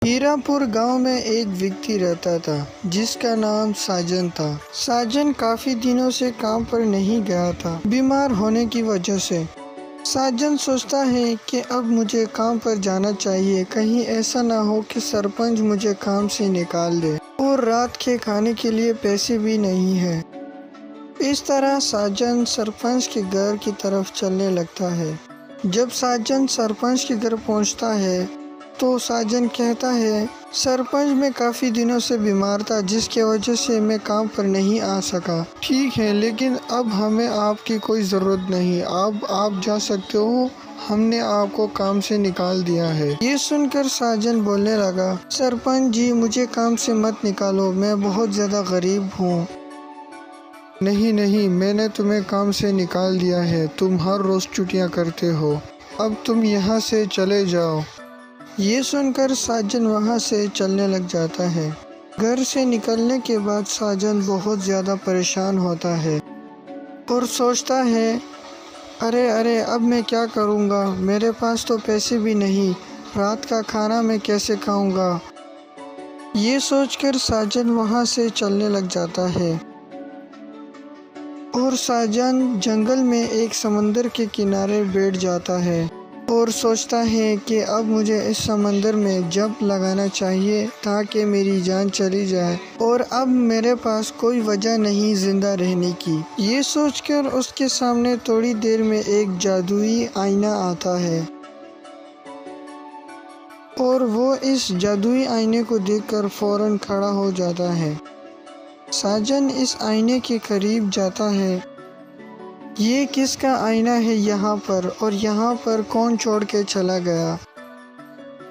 हीरापुर गांव में एक व्यक्ति रहता था जिसका नाम साजन था। साजन काफी दिनों से काम पर नहीं गया था, बीमार होने की वजह से। साजन सोचता है कि अब मुझे काम पर जाना चाहिए, कहीं ऐसा ना हो कि सरपंच मुझे काम से निकाल दे और रात के खाने के लिए पैसे भी नहीं है। इस तरह साजन सरपंच के घर की तरफ चलने लगता है। जब साजन सरपंच के घर पहुंचता है तो साजन कहता है, सरपंच मैं काफ़ी दिनों से बीमार था जिसके वजह से मैं काम पर नहीं आ सका। ठीक है, लेकिन अब हमें आपकी कोई ज़रूरत नहीं, अब आप जा सकते हो, हमने आपको काम से निकाल दिया है। ये सुनकर साजन बोलने लगा, सरपंच जी मुझे काम से मत निकालो, मैं बहुत ज़्यादा गरीब हूँ। नहीं नहीं, मैंने तुम्हें काम से निकाल दिया है, तुम हर रोज़ छुट्टियाँ करते हो, अब तुम यहाँ से चले जाओ। ये सुनकर साजन वहाँ से चलने लग जाता है। घर से निकलने के बाद साजन बहुत ज़्यादा परेशान होता है और सोचता है, अरे अरे अब मैं क्या करूँगा, मेरे पास तो पैसे भी नहीं, रात का खाना मैं कैसे खाऊँगा। ये सोचकर साजन वहाँ से चलने लग जाता है और साजन जंगल में एक समंदर के किनारे बैठ जाता है और सोचता है कि अब मुझे इस समंदर में जंप लगाना चाहिए ताकि मेरी जान चली जाए और अब मेरे पास कोई वजह नहीं जिंदा रहने की। ये सोचकर उसके सामने थोड़ी देर में एक जादुई आईना आता है और वो इस जादुई आईने को देखकर फौरन खड़ा हो जाता है। साजन इस आईने के करीब जाता है। ये किसका आईना है यहाँ पर, और यहाँ पर कौन छोड़ के चला गया।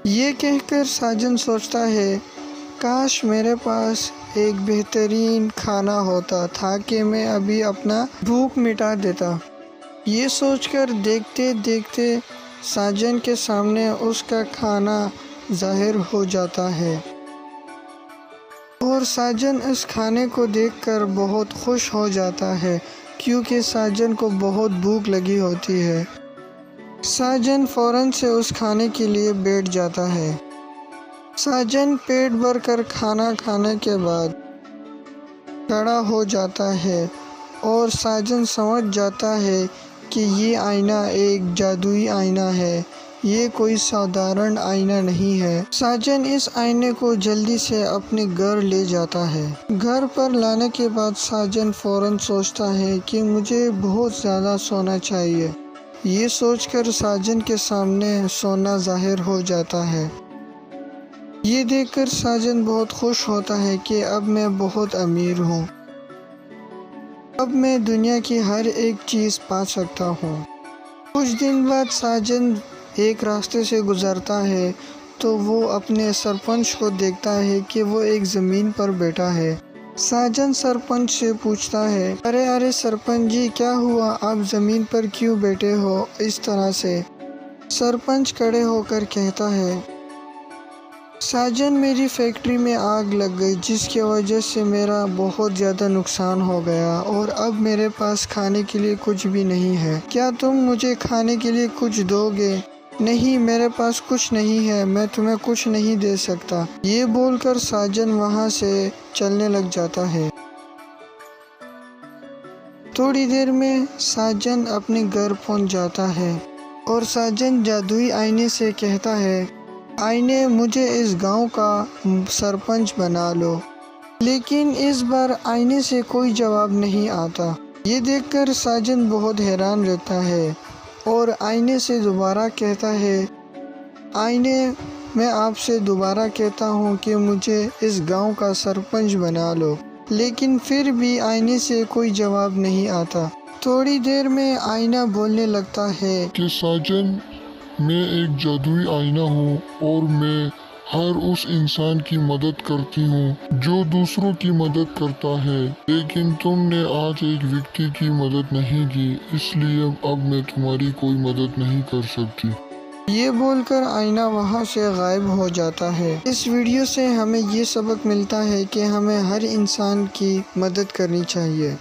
ये कहकर साजन सोचता है, काश मेरे पास एक बेहतरीन खाना होता ताकि मैं अभी अपना भूख मिटा देता। ये सोचकर देखते देखते साजन के सामने उसका खाना जाहिर हो जाता है और साजन इस खाने को देखकर बहुत खुश हो जाता है क्योंकि साजन को बहुत भूख लगी होती है। साजन फौरन से उस खाने के लिए बैठ जाता है। साजन पेट भर कर खाना खाने के बाद खड़ा हो जाता है और साजन समझ जाता है कि ये आईना एक जादुई आईना है, ये कोई साधारण आईना नहीं है। साजन इस आईने को जल्दी से अपने घर ले जाता है। घर पर लाने के बाद साजन फौरन सोचता है कि मुझे बहुत ज़्यादा सोना चाहिए। ये सोचकर साजन के सामने सोना जाहिर हो जाता है। ये देखकर साजन बहुत खुश होता है कि अब मैं बहुत अमीर हूँ, अब मैं दुनिया की हर एक चीज़ पा सकता हूँ। कुछ दिन बाद साजन एक रास्ते से गुजरता है तो वो अपने सरपंच को देखता है कि वो एक ज़मीन पर बैठा है। साजन सरपंच से पूछता है, अरे अरे सरपंच जी क्या हुआ, आप ज़मीन पर क्यों बैठे हो इस तरह से। सरपंच खड़े होकर कहता है, साजन मेरी फैक्ट्री में आग लग गई जिसकी वजह से मेरा बहुत ज़्यादा नुकसान हो गया और अब मेरे पास खाने के लिए कुछ भी नहीं है, क्या तुम मुझे खाने के लिए कुछ दोगे। नहीं, मेरे पास कुछ नहीं है, मैं तुम्हें कुछ नहीं दे सकता। ये बोलकर साजन वहाँ से चलने लग जाता है। थोड़ी देर में साजन अपने घर पहुँच जाता है और साजन जादुई आईने से कहता है, आईने मुझे इस गांव का सरपंच बना लो। लेकिन इस बार आईने से कोई जवाब नहीं आता। ये देखकर साजन बहुत हैरान रहता है और आईने से दोबारा कहता है, आईने मैं आपसे दोबारा कहता हूँ कि मुझे इस गांव का सरपंच बना लो। लेकिन फिर भी आईने से कोई जवाब नहीं आता। थोड़ी देर में आईना बोलने लगता है कि साजन मैं एक जादुई आईना हूँ और मैं हर उस इंसान की मदद करती हूँ जो दूसरों की मदद करता है, लेकिन तुमने आज एक व्यक्ति की मदद नहीं की, इसलिए अब मैं तुम्हारी कोई मदद नहीं कर सकती। ये बोलकर आईना वहाँ से गायब हो जाता है। इस वीडियो से हमें ये सबक मिलता है कि हमें हर इंसान की मदद करनी चाहिए।